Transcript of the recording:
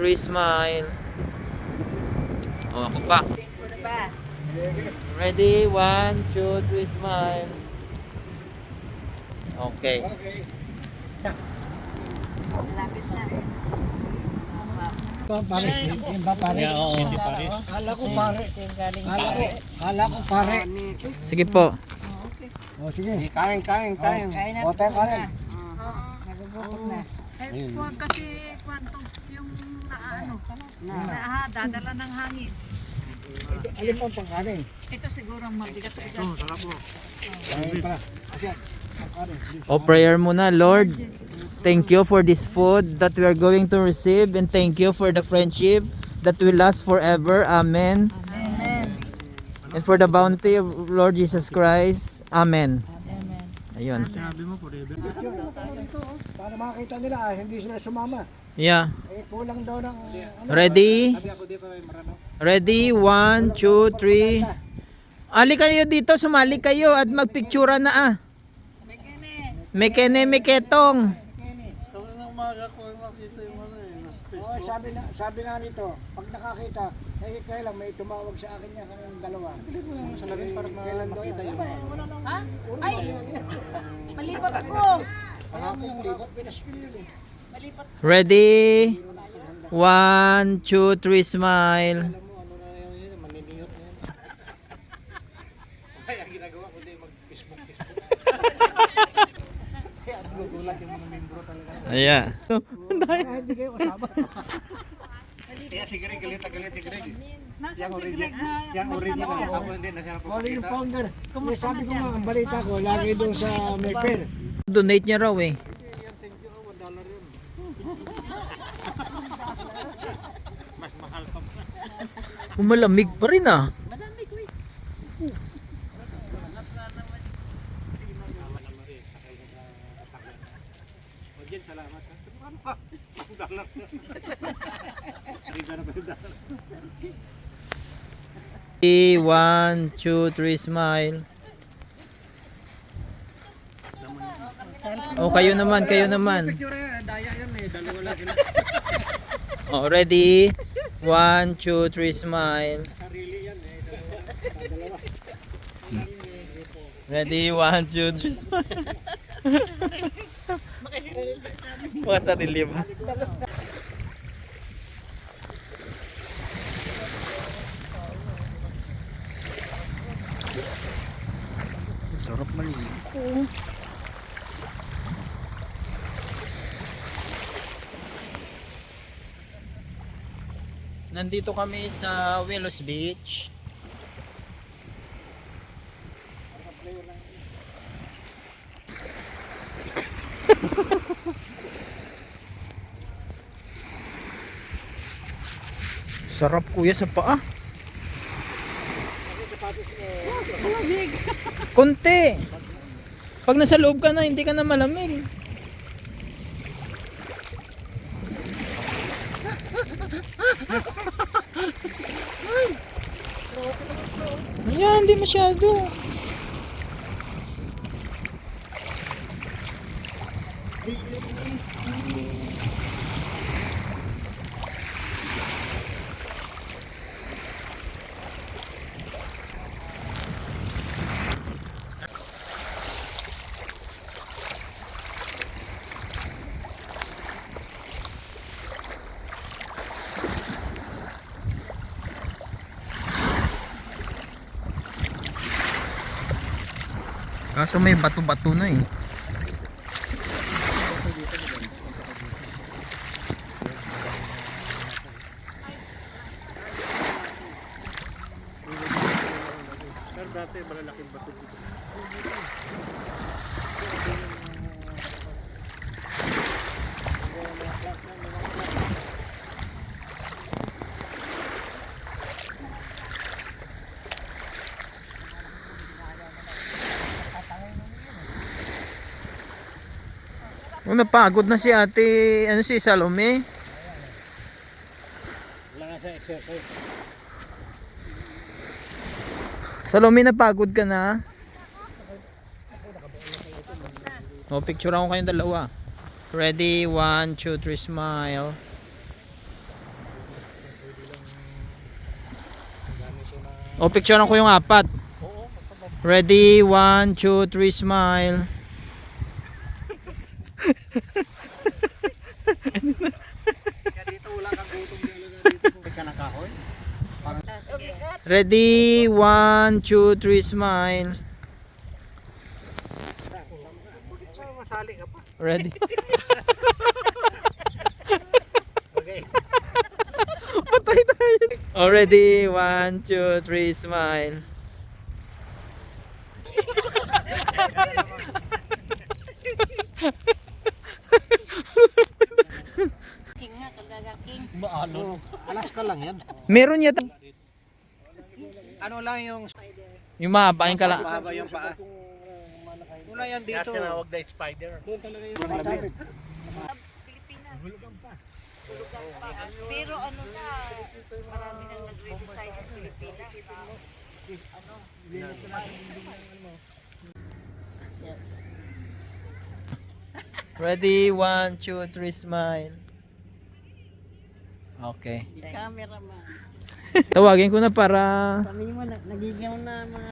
3, smile. Oh, ako pa. For the best. Ready? 1, 2, 3, smile. Okay. Malapit na. Pare, yun ba pare? Oo. Kala ko pare. Kala ko pare. Sige po. O sige. Kain. Kain na. O tayo kain. Nagugutom na. Eh, huwag kasi kwanto yung dadala ng hangin. Alin pa ang pangkanin? Ito siguro ang mabigat-bigat. Kain pala. Kasi pangkanin. O prayer muna, Lord. Thank you for this food that we are going to receive, and thank you for the friendship that will last forever. Amen. Amen. And for the bounty of Lord Jesus Christ. Amen. Amen. Ayun. Para makakita nila, hindi sila sumama. Yeah. Eh, kulang daw ng... Ready? Ready? 1, 2, 3. Ali kayo dito, sumali kayo at magpictura na ah. Mekene, meketong. Oh, sabi nga nito, pag nakakita, kailan may tumawag sa akin niya kanang dalawa. Sa labi para makita yun. Ha? Ay! Malipat ako! Kahapon yung lipat, pinaskil yun eh. Malipat. Ready? 1, 2, 3, smile. Ayan. Hindi kayo kasama. Kaya si Greg, galit. Nasaan si Greg na Yung original, ako hindi na siya Kung yung founder, eh, sabi ko nga, ang balita ko, lagi doon sa Mayfair. Donate niya raw eh. Malamig pa rin ah. Ready, 1, 2, 3, smile. Oh, kayo naman, kayo naman. Oh, ready? 1, 2, 3, smile. Ready? 1, 2, 3, smile. Baka sarili ba? Sarap maligo. Nandito kami sa Willows Beach. Sarap kuya sa paa. Konti. Pag nasa loob ka na, hindi ka na malamig. Ayan, hindi masyado. Kaso may bato-bato na eh. dati malalaking bato dito. Oh, napagod na si ate, ano si Salome? Wala nga sa exercise. Salome, napagod ka na? Oh, picture ako kayong dalawa. Ready, 1, 2, 3, smile. O, picturean ko yung apat. Ready, 1, 2, 3, smile. Dito wala kang gutom dito. Ka ng kahoy. Ready, 1, 2, 3, smile. Masali ka pa. Ready. Patay tayo. Oh, ready, 1, 2, 3, smile. King nga, kagagaking. Ano? Alaska lang yan. Meron yata. Ano lang yung Yung mahaba yung kala. baba yung paa. Wala yan Kaya dito. tinawag na spider. Doon talaga yung masabit. Pilipinas. Hulugan pa. Pero ano na, marami nang nagre-design sa Pilipinas. Ready, 1, 2, 3, smile. Okay. Cameraman. Tawagin ko na para Sabi mo, nagigaw na mga